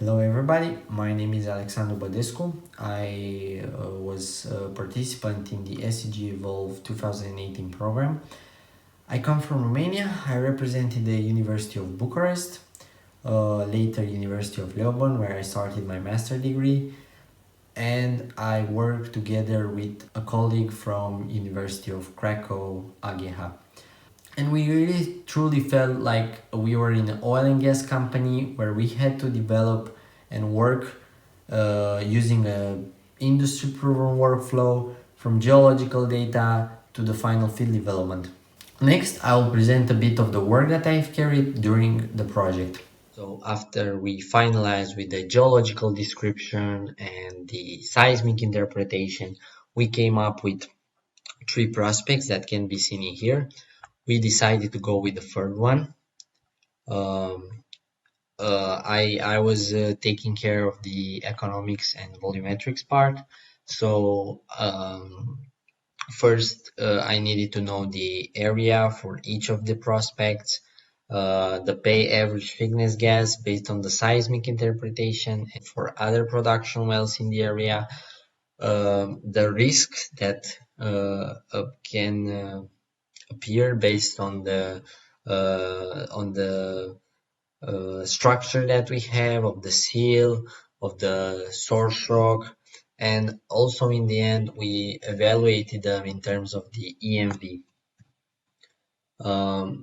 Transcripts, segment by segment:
Hello everybody, my name is Alexandru Badescu. I was a participant in the SEG EVOLVE 2018 program. I come from Romania. I represented the University of Bucharest, later University of Leoben, where I started my master degree, and I worked together with a colleague from University of Krakow, AGH. And we really truly felt like we were in an oil and gas company where we had to develop and work using a industry proven workflow from geological data to the final field development. Next, I will present a bit of the work that I've carried during the project. So after we finalized with the geological description and the seismic interpretation, we came up with three prospects that can be seen in here. We decided to go with the third one. I was taking care of the economics and volumetrics part. So first I needed to know the area for each of the prospects, the pay average thickness gas based on the seismic interpretation, and for other production wells in the area, the risk that can appear based on the structure that we have of the seal of the source rock, and also in the end we evaluated them in terms of the EMV.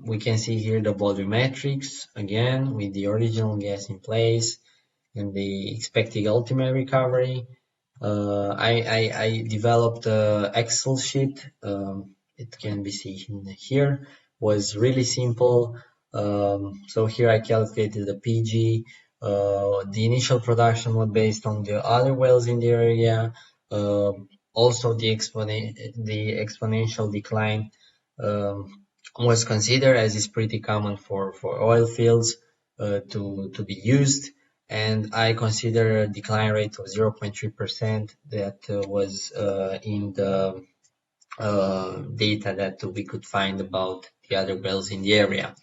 We can see here the volumetrics again with the original gas in place and the expected ultimate recovery. I developed an Excel sheet. It can be seen here. Was really simple. So here I calculated the PG. The initial production was based on the other wells in the area. Also, the exponential decline was considered, as is pretty common for oil fields to be used. And I consider a decline rate of 0.3% that was in the data that we could find about the other wells in the area.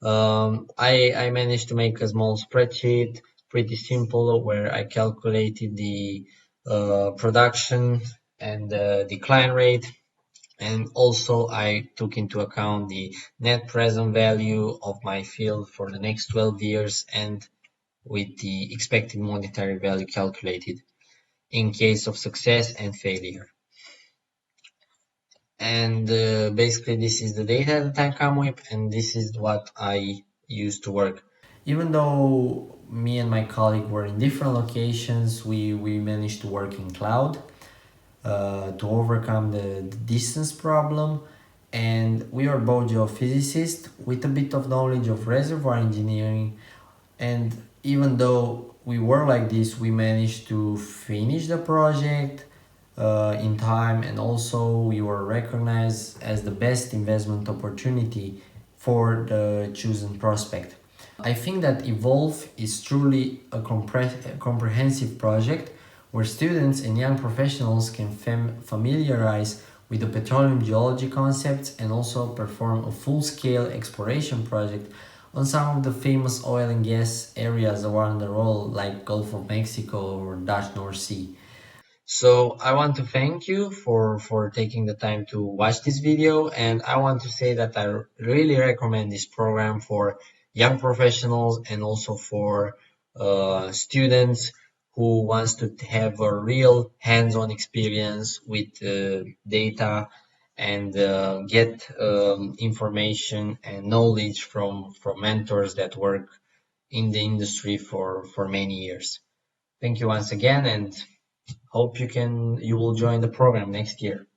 I managed to make a small spreadsheet, pretty simple, where I calculated the production and the decline rate. And also I took into account the net present value of my field for the next 12 years and with the expected monetary value calculated in case of success and failure. And basically this is the data that I come with, and this is what I used to work. Even though me and my colleague were in different locations, we managed to work in cloud to overcome the distance problem. And we are both geophysicists with a bit of knowledge of reservoir engineering, and even though we were like this, we managed to finish the project in time, and also we were recognized as the best investment opportunity for the chosen prospect. I think that Evolve is truly a comprehensive project where students and young professionals can familiarize with the petroleum geology concepts and also perform a full-scale exploration project on some of the famous oil and gas areas around the world, like Gulf of Mexico or Dutch North Sea. So I want to thank you for taking the time to watch this video, and I want to say that I really recommend this program for young professionals and also for students who wants to have a real hands-on experience with data and get information and knowledge from mentors that work in the industry for many years. Thank you once again, and hope you will join the program next year.